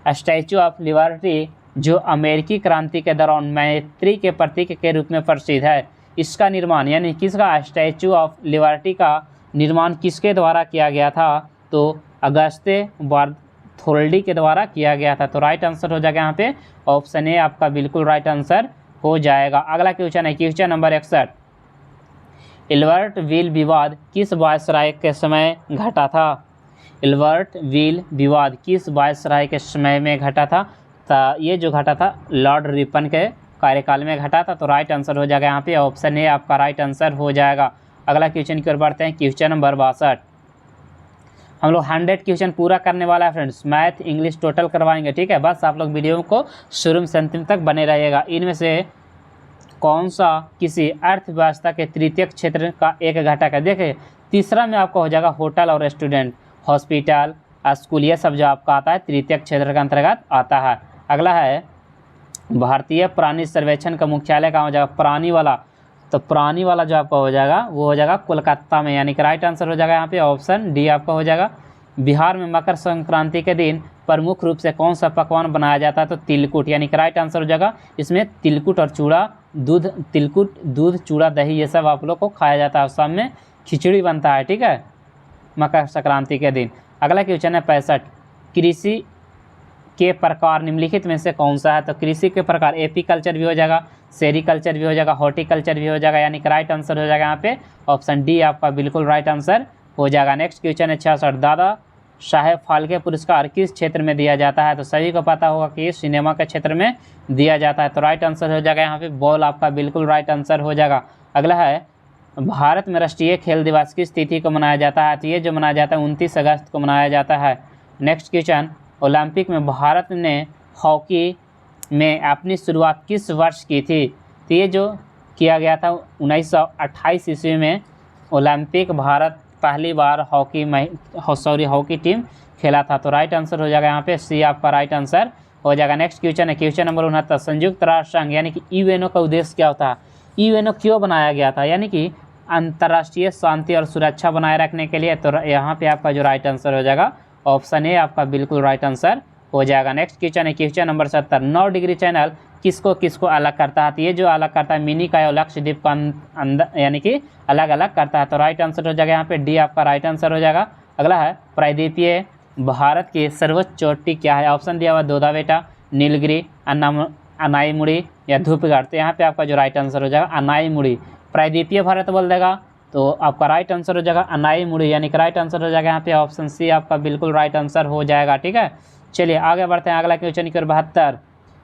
स्टैचू ऑफ लिबर्टी जो अमेरिकी क्रांति के दौरान मैत्री के प्रतीक के रूप में प्रसिद्ध है, इसका निर्माण यानी किसका स्टैचू ऑफ लिबर्टी का निर्माण किसके द्वारा किया गया था? तो अगस्ते बार्थोल्डी के द्वारा किया गया था, तो राइट आंसर हो जाएगा यहाँ पे ऑप्शन ए आपका बिल्कुल राइट आंसर हो जाएगा। अगला क्वेश्चन है क्वेश्चन नंबर 61, एल्बर्ट विल विवाद किस वायसराय के समय घटा था? एल्बर्ट विल विवाद किस वायसराय के समय में घटा था? तो ये जो घटा था लॉर्ड रिपन के कार्यकाल में घटा था, तो राइट आंसर हो जाएगा यहाँ पे ऑप्शन ए आपका राइट आंसर हो जाएगा। अगला क्वेश्चन की ओर बढ़ते हैं क्वेश्चन नंबर 62। हम लोग 100 क्वेश्चन पूरा करने वाला है फ्रेंड्स, मैथ इंग्लिश टोटल करवाएंगे, ठीक है। बस आप लोग वीडियो को शुरू से अंतिम तक बने रहिएगा। इनमें से कौन सा किसी अर्थव्यवस्था के तृतीय क्षेत्र का एक घटक है? देखिए तीसरा में आपका हो जाएगा होटल और रेस्टोरेंट, हॉस्पिटल, स्कूल, ये सब जो आपका आता है तृतीय क्षेत्र के अंतर्गत आता है। अगला है भारतीय प्राणी सर्वेक्षण का मुख्यालय कहाँ हो जाएगा? प्राणी वाला, तो प्राणी वाला जो आपका हो जाएगा वो हो जाएगा कोलकाता में, यानी कि राइट आंसर हो जाएगा यहाँ पे ऑप्शन डी आपका हो जाएगा। बिहार में मकर संक्रांति के दिन प्रमुख रूप से कौन सा पकवान बनाया जाता है? तो तिलकुट, यानी कि राइट आंसर हो जाएगा। इसमें तिलकुट और चूड़ा दूध, तिलकुट दूध चूड़ा दही ये सब आप लोग को खाया जाता है, और शाम में खिचड़ी बनता है, ठीक है, मकर संक्रांति के दिन। अगला क्वेश्चन है 65, कृषि के प्रकार निम्नलिखित में से कौन सा है? तो कृषि के प्रकार एपीकल्चर भी हो जाएगा, सेरिकल्चर भी हो जाएगा, हॉर्टिकल्चर भी हो जाएगा, यानी कि राइट आंसर हो जाएगा यहाँ पे ऑप्शन डी आपका बिल्कुल राइट आंसर हो जाएगा। नेक्स्ट क्वेश्चन है 66, दादा साहेब फाल्के पुरस्कार किस क्षेत्र में दिया जाता है? तो सभी को पता होगा कि सिनेमा के क्षेत्र में दिया जाता है, तो राइट आंसर हो जाएगा यहाँ पे बॉल आपका बिल्कुल राइट आंसर हो जाएगा। अगला है भारत में राष्ट्रीय खेल दिवस किस तिथि को मनाया जाता है? तो ये जो मनाया जाता है 29 अगस्त को मनाया जाता है। नेक्स्ट क्वेश्चन, ओलंपिक में भारत ने हॉकी में अपनी शुरुआत किस वर्ष की थी? तो ये जो किया गया था 1928 ईस्वी में ओलंपिक भारत पहली बार हॉकी टीम खेला था, तो राइट आंसर हो जाएगा यहाँ पे सी आपका राइट आंसर हो जाएगा। नेक्स्ट क्वेश्चन है क्वेश्चन नंबर 69, संयुक्त राष्ट्र संघ यानी कि यूएनओ का उद्देश्य क्या होता है? यूएनओ क्यों बनाया गया था? यानी कि अंतर्राष्ट्रीय शांति और सुरक्षा बनाए रखने के लिए, तो यहाँ पे आपका जो राइट आंसर हो जाएगा ऑप्शन ए आपका बिल्कुल राइट आंसर हो जाएगा। नेक्स्ट क्वेश्चन है क्वेश्चन नंबर 70, 9 डिग्री चैनल किसको अलग करता है? तो ये जो अलग करता है मिनी का लक्षद्वीप का अंदर यानी कि अलग अलग करता है, तो राइट आंसर हो जाएगा यहाँ पे डी आपका राइट आंसर हो जाएगा। अगला है प्रायद्वीपीय भारत की सर्वोच्च चोटी क्या है? ऑप्शन दिया हुआ दोदाबेटा, नीलगिरी, अनाईमुड़ी या धूपगढ़, तो यहाँ पे आपका जो राइट आंसर हो जाएगा अनाईमुड़ी। प्रायद्वीपीय भारत बोल देगा तो आपका राइट आंसर हो जाएगा अनाईमुड़ी, यानी कि राइट आंसर हो जाएगा यहाँ पे ऑप्शन सी आपका बिल्कुल राइट आंसर हो जाएगा, ठीक है। चलिए आगे बढ़ते हैं। अगला क्वेश्चन की ओर 72,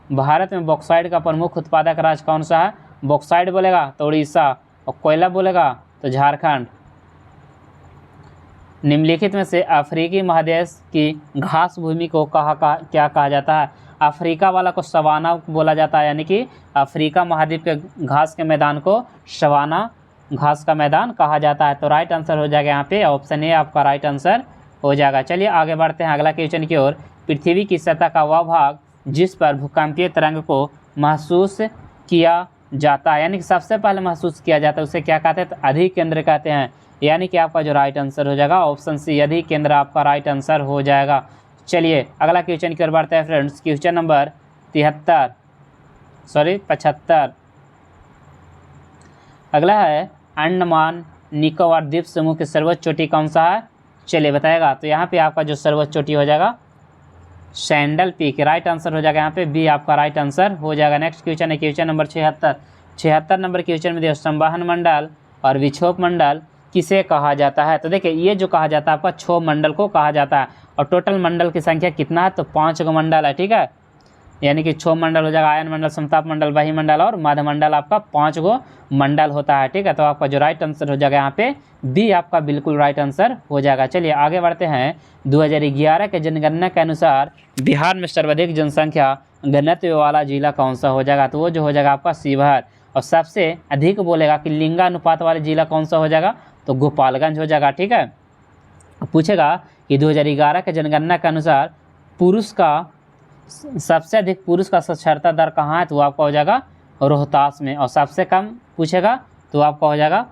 भारत में बॉक्साइट का प्रमुख उत्पादक राज्य कौन सा है? बॉक्साइट बोलेगा तो उड़ीसा, और कोयला बोलेगा तो झारखंड। निम्नलिखित में से अफ्रीकी महादेश की घास भूमि को क्या कहा जाता है? अफ्रीका वाला को सवाना बोला जाता है, यानी कि अफ्रीका महाद्वीप के घास के मैदान को सवाना घास का मैदान कहा जाता है, तो राइट आंसर हो जाएगा यहाँ पे ऑप्शन ए आपका राइट आंसर हो जाएगा। चलिए आगे बढ़ते हैं अगला क्वेश्चन की ओर। पृथ्वी की सतह का वह भाग जिस पर भूकंपीय तरंग को महसूस किया जाता है, यानी कि सबसे पहले महसूस किया जाता है, उसे क्या कहते हैं? तो अधिक केंद्र कहते हैं, यानी कि आपका जो राइट आंसर हो जाएगा ऑप्शन सी अधिक केंद्र आपका राइट आंसर हो जाएगा। चलिए अगला क्वेश्चन की ओर बढ़ते हैं फ्रेंड्स। Question number 75। अगला है अंडमान निकोबार द्वीप समूह की सर्वोच्च चोटी कौन सा है? चलिए बताएगा, तो यहाँ पे आपका जो सर्वोच्च चोटी हो जाएगा सैंडल पीक, राइट आंसर हो जाएगा यहाँ पे बी आपका राइट आंसर हो जाएगा। नेक्स्ट क्वेश्चन है क्वेश्चन नंबर 76 नंबर क्वेश्चन में देखिए संवहन मंडल और विक्षोभ मंडल किसे कहा जाता है? तो देखिए ये जो कहा जाता है आपका क्षोभ मंडल को कहा जाता है, और टोटल मंडल की संख्या कितना है? तो 5 मंडल है, ठीक है। यानी कि क्षोभ मंडल हो जाएगा, आयन मंडल, समताप मंडल, वायुमंडल और मध्य मंडल, आपका 5 गो मंडल होता है। ठीक है, तो आपका जो राइट आंसर हो जाएगा यहाँ पे बी आपका बिल्कुल राइट आंसर हो जाएगा। चलिए आगे बढ़ते हैं। 2011 के जनगणना के अनुसार बिहार में सर्वाधिक जनसंख्या घनत्व वाला जिला कौन सा हो जाएगा? तो वो जो हो जाएगा आपका शिवहर। और सबसे अधिक बोलेगा कि लिंगानुपात वाले जिला कौन सा हो जाएगा? तो गोपालगंज हो जाएगा। ठीक है, पूछेगा कि 2011 के जनगणना के अनुसार पुरुष का सबसे अधिक पुरुष का साक्षरता दर कहाँ है? तो वो आपका हो जाएगा रोहतास में। और सबसे कम पूछेगा तो आपका हो जाएगा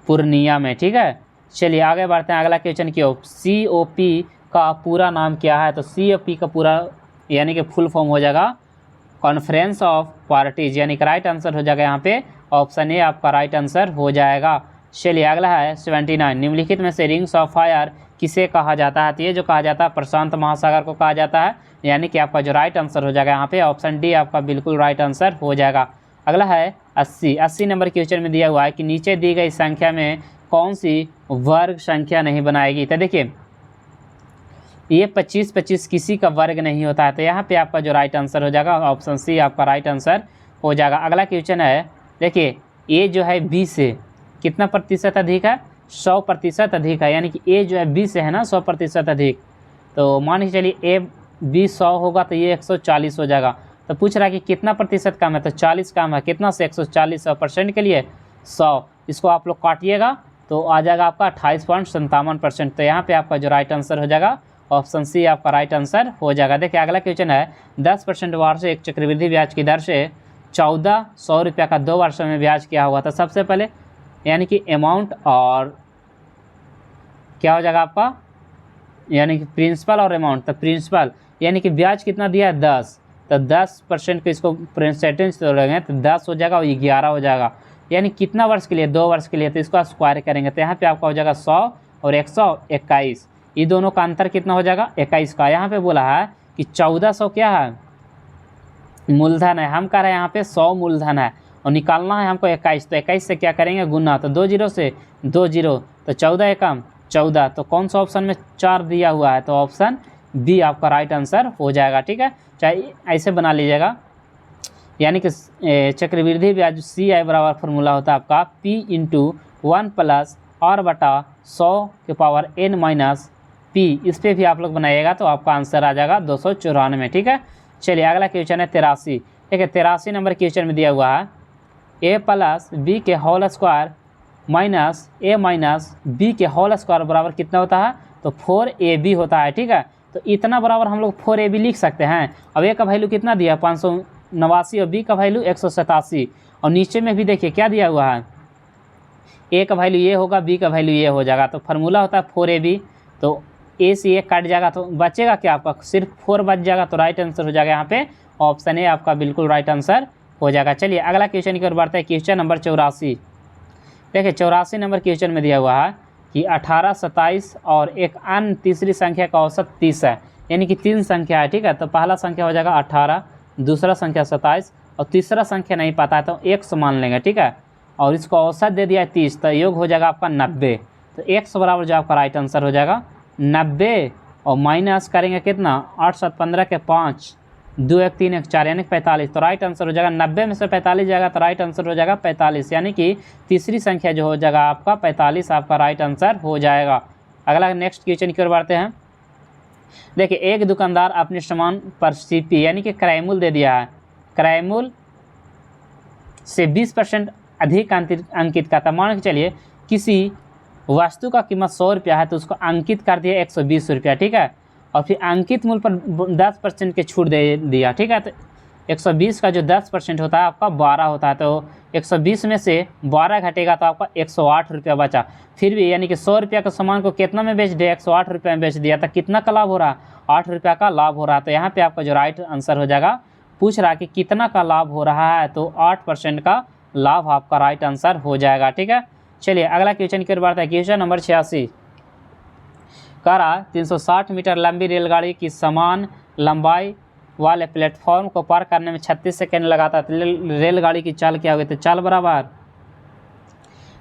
पूर्णिया में। ठीक है, चलिए आगे बढ़ते हैं। अगला क्वेश्चन की ओर। COP का पूरा नाम क्या है? तो COP का पूरा यानी कि फुल फॉर्म हो जाएगा कॉन्फ्रेंस ऑफ पार्टीज, यानी कि राइट आंसर हो जाएगा यहाँ पे ऑप्शन ए आपका राइट आंसर हो जाएगा। चलिए अगला है 79। निम्नलिखित में से रिंग्स ऑफ फायर किसे कहा जाता है? तो ये जो कहा जाता है प्रशांत महासागर को कहा जाता है, यानी कि आपका जो राइट आंसर हो जाएगा यहाँ पे ऑप्शन डी आपका बिल्कुल राइट आंसर हो जाएगा। अगला है 80 नंबर क्वेश्चन में दिया हुआ है कि नीचे दी गई संख्या में कौन सी वर्ग संख्या नहीं बनाएगी? तो देखिए ये 25 किसी का वर्ग नहीं होता है, तो यहाँ पे आपका जो राइट आंसर हो जाएगा ऑप्शन सी आपका राइट आंसर हो जाएगा। अगला क्वेश्चन है, देखिए ए जो है बी से कितना प्रतिशत अधिक है? 100% अधिक है, यानी कि ए जो है बी से है ना 100% अधिक। तो मान के चलिए ए बी 100 होगा तो ये 140 हो जाएगा। तो पूछ रहा है कि कितना प्रतिशत कम है? तो 40 कम है। कितना से? 140। 100% के लिए 100, इसको आप लोग काटिएगा तो आ जाएगा आपका 28.57%। तो यहाँ पे आपका जो राइट आंसर हो जाएगा ऑप्शन सी आपका राइट आंसर हो जाएगा। देखिए अगला क्वेश्चन है 10% वार्षिक चक्रवृद्धि ब्याज की दर से 1400 रुपये का 2 वर्षों में ब्याज क्या हुआ था? सबसे पहले यानी कि अमाउंट और क्या हो जाएगा आपका, यानी कि प्रिंसिपल और अमाउंट। तो प्रिंसिपल यानी कि ब्याज कितना दिया है? 10, तो 10% को इसको परसेंटेज तोड़ेंगे तो 10 हो जाएगा और 11 हो जाएगा, यानी कितना वर्ष के लिए? 2 वर्ष के लिए। तो इसको स्क्वायर करेंगे तो यहाँ पे आपका हो जाएगा 100 और 121, ये दोनों का अंतर कितना हो जाएगा? 21 का। यहाँ पे बोला है कि 1400 क्या है? मूलधन है। हम कह रहे हैं यहाँ पे 100 मूलधन है और निकालना है हमको 21, तो 21 से क्या करेंगे? गुना। तो 2 जीरो से 2 जीरो, तो 14 एकम 14। तो कौन सा ऑप्शन में 4 दिया हुआ है? तो ऑप्शन बी आपका राइट आंसर हो जाएगा। ठीक है, चाहे ऐसे बना लीजिएगा, यानी कि चक्रवृद्धि ब्याज CI बराबर फॉर्मूला होता है आपका P × 1 + R/100⁻n - P। इस पर भी आप लोग बनाइएगा तो आपका आंसर आ जाएगा 294। ठीक है, चलिए अगला क्वेश्चन है 83। ठीक है, 83 नंबर क्वेश्चन में दिया हुआ है A + B के whole square minus A - B के होल स्क्वायर बराबर कितना होता है? तो 4AB होता है। ठीक है, तो इतना बराबर हम लोग 4AB लिख सकते हैं। अब A का वैल्यू कितना दिया? 589 और B का वैल्यू 187। और नीचे में भी देखिए क्या दिया हुआ है, A का वैल्यू ये होगा, B का वैल्यू ये हो जाएगा। तो फार्मूला होता है 4AB, तो A से 1 कट जाएगा तो बचेगा क्या आपका? सिर्फ 4 बच जाएगा। तो राइट आंसर हो जाएगा यहाँ पे ऑप्शन ए आपका बिल्कुल राइट आंसर हो जाएगा। चलिए अगला क्वेश्चन की ओर बढ़ते हैं। Question number 84। देखिए 84 नंबर क्वेश्चन में दिया हुआ है कि 18, 27 और एक अन्य तीसरी संख्या का औसत 30 है, यानी कि 3 संख्या है। ठीक है, तो पहला संख्या हो जाएगा 18, दूसरा संख्या 27 और तीसरा संख्या नहीं पता है तो 100 मान लेंगे। ठीक है, और इसको औसत दे दिया है 30, तो योग हो जाएगा आपका 90। तो 100 बराबर जो आपका राइट आंसर हो जाएगा 90 और माइनस करेंगे कितना? 8 7 15 के 5, 2 1 3 1 4 यानी 45। तो राइट आंसर हो जाएगा 90 में से 45 जाएगा तो राइट आंसर हो जाएगा 45, यानी कि तीसरी संख्या जो हो जाएगा आपका 45 आपका राइट आंसर हो जाएगा। अगला नेक्स्ट क्वेश्चन की ओर बढ़ते हैं। देखिए एक दुकानदार अपने सामान पर CP यानी कि क्रय मूल्य दे दिया है, क्रय मूल्य से 20% अधिक अंकित करता। मान के चलिए किसी वस्तु का कीमत 100 रुपया है तो उसको अंकित कर दिया 120 रुपया। ठीक है, और फिर अंकित मूल्य पर 10% के छूट दे दिया। ठीक है, तो 120 का जो 10% होता है आपका 12 होता है, तो 120 में से 12 घटेगा तो आपका 108 रुपया बचा। फिर भी यानी कि 100 रुपया के सामान को कितना में बेच दिया? 108 रुपये में बेच दिया, तो कितना का लाभ हो रहा है? 8 रुपया का लाभ हो रहा है। तो यहाँ पे आपका जो राइट आंसर हो जाएगा, पूछ रहा है कि कितना का लाभ हो रहा है, तो 8% का लाभ आपका राइट आंसर हो जाएगा। ठीक है, चलिए अगला क्वेश्चन की ओर बढ़ता है। क्वेश्चन नंबर 86 कह रहा 360 मीटर लंबी रेलगाड़ी की समान लंबाई वाले प्लेटफॉर्म को पार करने में 36 सेकेंड लगाता है। रेलगाड़ी की चाल क्या हुई? तो चाल बराबर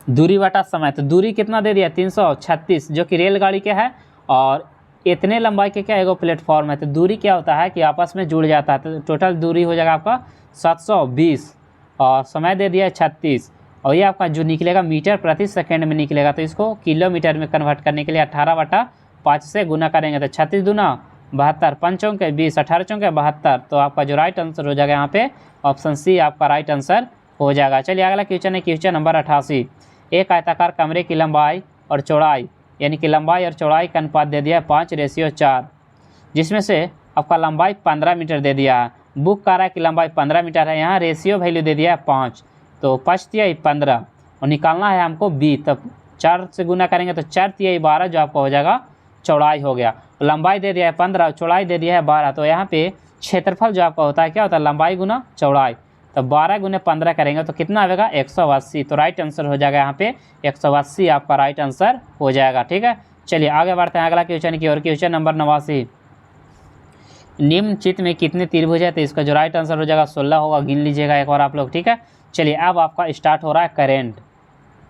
दूरी बटा समय। तो दूरी कितना दे दिया? 336 जो कि रेलगाड़ी के है, और इतने लंबाई के क्या एगो प्लेटफॉर्म है, तो दूरी क्या होता है कि आपस में जुड़ जाता है, तो टोटल दूरी हो जाएगा आपका 720 और समय दे दिया है 36 और ये आपका जो निकलेगा मीटर प्रति सेकंड में निकलेगा, तो इसको किलोमीटर में कन्वर्ट करने के लिए 18/5 से गुना करेंगे, तो 36 दूना 72, 5 चौके 20, 18 चौके 72, तो आपका जो राइट आंसर हो जाएगा यहाँ पे ऑप्शन सी आपका राइट आंसर हो जाएगा। चलिए अगला क्वेश्चन है क्वेश्चन नंबर 88। एक आयताकार कमरे की लंबाई और चौड़ाई यानी कि लंबाई और चौड़ाई का अनुपात दे दिया है 5:4, जिसमें से आपका लंबाई 15 मीटर दे दिया है, बुक कर रहा है कि लंबाई 15 मीटर है, यहाँ रेशियो वैल्यू दे दिया है 5, तो 5×3 = 15 और निकालना है हमको बी, तब 4 से गुना करेंगे तो 4×3 = 12 जो आपका हो जाएगा चौड़ाई हो गया। लंबाई दे दिया है 15, चौड़ाई दे दिया है 12, तो यहाँ पे क्षेत्रफल जो आपका होता है क्या होता है लंबाई गुना चौड़ाई, तो 12 × 15 करेंगे तो कितना आएगा 180, तो राइट आंसर हो जाएगा यहाँ पे 180 आपका राइट आंसर हो जाएगा। ठीक है, चलिए आगे बढ़ते हैं अगला क्वेश्चन की ओर। Question number 89। निम्न चित्र में कितने त्रिभुज है, तो इसका जो राइट आंसर हो जाएगा 16 होगा, गिन लीजिएगा एक बार आप लोग। ठीक है, चलिए अब आपका स्टार्ट हो रहा है करेंट,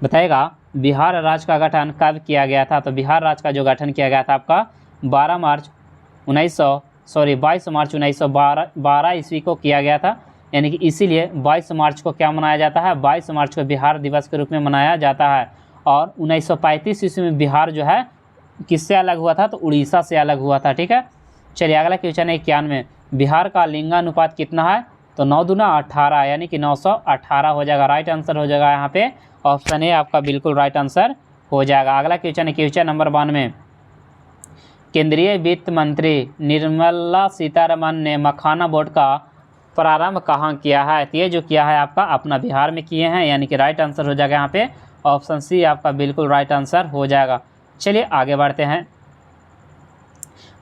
बताएगा बिहार राज्य का गठन कब किया गया था, तो बिहार राज्य का जो गठन किया गया था आपका 22 मार्च 1912 ईस्वी को किया गया था, यानी कि इसीलिए 22 मार्च को क्या मनाया जाता है, 22 मार्च को बिहार दिवस के रूप में मनाया जाता है। और 1935 ईस्वी में बिहार जो है किससे अलग हुआ था, तो उड़ीसा से अलग हुआ था। ठीक है, चलिए अगला क्वेश्चन है 91। बिहार का लिंगानुपात कितना है, तो 9 दूना 18 यानी कि 918 हो जाएगा, राइट आंसर हो जाएगा यहाँ पे ऑप्शन ए आपका बिल्कुल राइट आंसर हो जाएगा। अगला क्वेश्चन है क्वेश्चन नंबर 92। केंद्रीय वित्त मंत्री निर्मला सीतारमन ने मखाना बोर्ड का प्रारंभ कहाँ किया है, तो ये जो किया है आपका अपना बिहार में किए हैं, यानी कि राइट आंसर हो जाएगा यहाँ पे ऑप्शन सी आपका बिल्कुल राइट आंसर हो जाएगा। चलिए आगे बढ़ते हैं।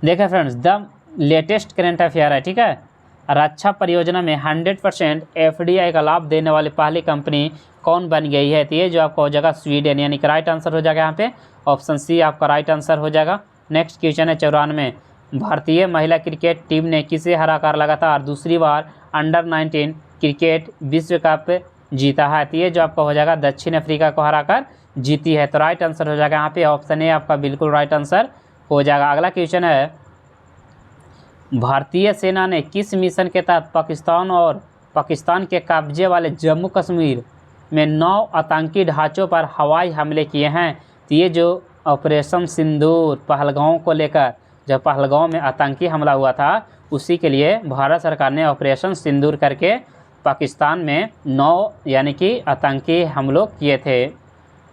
देखिए friends, the latest current affair है, ठीक है, रक्षा परियोजना में 100% FDI का लाभ देने वाली पहली कंपनी कौन बन गई है, तो ये जो आपका हो जाएगा स्वीडन, यानी कि राइट आंसर हो जाएगा यहाँ पे ऑप्शन सी आपका राइट आंसर हो जाएगा। नेक्स्ट क्वेश्चन है 94। भारतीय महिला क्रिकेट टीम ने किसे हराकर लगातार दूसरी बार अंडर-19 क्रिकेट विश्व कप जीता है, तो ये जो आपका हो जाएगा दक्षिण अफ्रीका को हराकर जीती है, तो राइट आंसर हो जाएगा यहाँ पे ऑप्शन ए आपका बिल्कुल राइट आंसर हो जाएगा। अगला क्वेश्चन है भारतीय सेना ने किस मिशन के तहत पाकिस्तान के कब्जे वाले जम्मू कश्मीर में 9 आतंकी ढांचों पर हवाई हमले किए हैं, तो ये जो ऑपरेशन सिंदूर पहलगांव को लेकर, जब पहलगांव में आतंकी हमला हुआ था उसी के लिए भारत सरकार ने ऑपरेशन सिंदूर करके पाकिस्तान में 9 यानी कि आतंकी हमलों किए थे।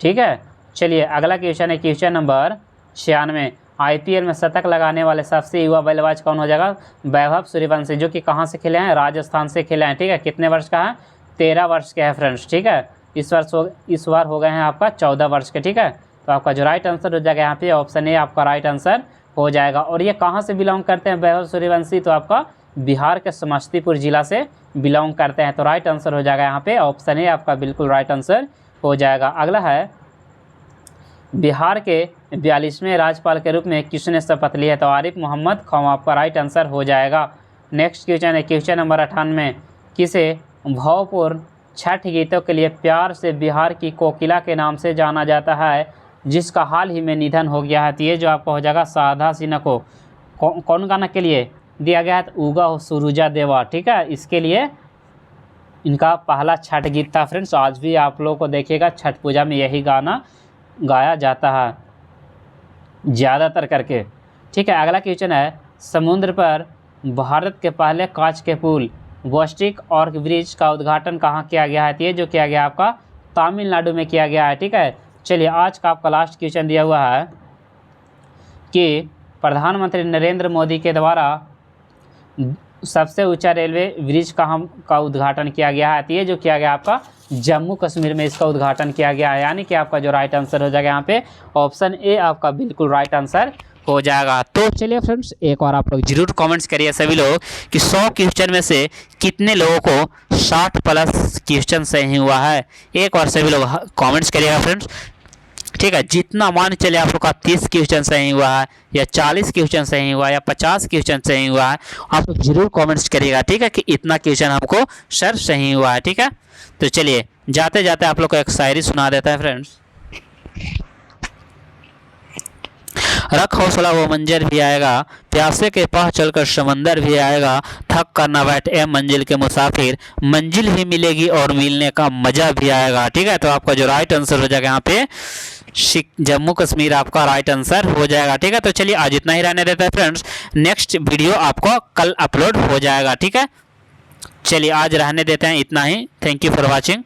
ठीक है, चलिए अगला क्वेश्चन है क्वेश्चन नंबर 96। IPL में शतक लगाने वाले सबसे युवा बल्लेबाज कौन हो जाएगा, वैभव सूर्यवंशी, जो कि कहाँ से खेले हैं, राजस्थान से खेले हैं। ठीक है, कितने वर्ष का है, 13 वर्ष के हैं फ्रेंड्स। ठीक है, इस बार हो गए हैं आपका 14 वर्ष के। ठीक है, तो आपका जो राइट आंसर हो जाएगा यहाँ पे ऑप्शन ए आपका राइट आंसर हो जाएगा। और ये कहाँ से बिलोंग करते हैं वैभव सूर्यवंशी, तो आपका बिहार के समस्तीपुर जिला से बिलोंग करते हैं, तो राइट आंसर हो जाएगा यहाँ पे ऑप्शन ए आपका बिल्कुल राइट आंसर हो जाएगा। अगला है बिहार के 42वें राज्यपाल के रूप में किसने शपथ ली है, तो आरिफ मोहम्मद खान आपका राइट आंसर हो जाएगा। नेक्स्ट क्वेश्चन है क्वेश्चन नंबर 98। किसे भावपूर्ण छठ गीतों के लिए प्यार से बिहार की कोकिला के नाम से जाना जाता है, जिसका हाल ही में निधन हो गया है, तो ये जो आपका हो जाएगा शारदा सिन्हा को कौन गाना के लिए दिया गया है, तो उगा हो सूरुजा देवा। ठीक है, इसके लिए इनका पहला छठ गीत था फ्रेंड्स। आज भी आप लोगों को देखिएगा छठ पूजा में यही गाना गाया जाता है ज़्यादातर करके। ठीक है, अगला क्वेश्चन है समुद्र पर भारत के पहले कांच के पुल वॉस्टिक और ब्रिज का उद्घाटन कहाँ किया गया है, तो ये जो किया गया आपका तमिलनाडु में किया गया है। ठीक है, चलिए आज का आपका लास्ट क्वेश्चन दिया हुआ है कि प्रधानमंत्री नरेंद्र मोदी के द्वारा सबसे ऊंचा रेलवे ब्रिज का उद्घाटन किया गया है, तो ये जो किया गया आपका जम्मू कश्मीर में इसका उद्घाटन किया गया है, यानी कि आपका जो राइट आंसर हो जाएगा यहाँ पे ऑप्शन ए आपका बिल्कुल राइट आंसर हो जाएगा। तो चलिए फ्रेंड्स, एक बार आप लोग जरूर कमेंट्स करिए सभी लोग कि 100 क्वेश्चन में से कितने लोगों को 60+ क्वेश्चन सही हुआ है। एक बार सभी लोग कमेंट्स करिएगा फ्रेंड्स। ठीक है, जितना मान चले आप लोग का 30 क्वेश्चन सही हुआ है या 40 क्वेश्चन सही हुआ है या 50 क्वेश्चन सही हुआ है, आप लोग जरूर कमेंट्स करिएगा। ठीक है, कि इतना क्वेश्चन हमको सर सही हुआ है। ठीक है, तो चलिए जाते जाते आप लोग को एक शायरी सुना देता है फ्रेंड्स। रख हौसला वो मंजर भी आएगा, प्यासे के पास चलकर समंदर भी आएगा, थक कर न बैठ ए मंजिल के मुसाफिर, मंजिल भी मिलेगी और मिलने का मजा भी आएगा। ठीक है, तो आपका जो राइट आंसर हो जाएगा यहाँ पे जम्मू कश्मीर आपका राइट आंसर हो जाएगा। ठीक है, तो चलिए आज इतना ही रहने देता है फ्रेंड्स, नेक्स्ट वीडियो आपको कल अपलोड हो जाएगा। ठीक है, चलिए आज रहने देते हैं इतना ही। Thank you for watching.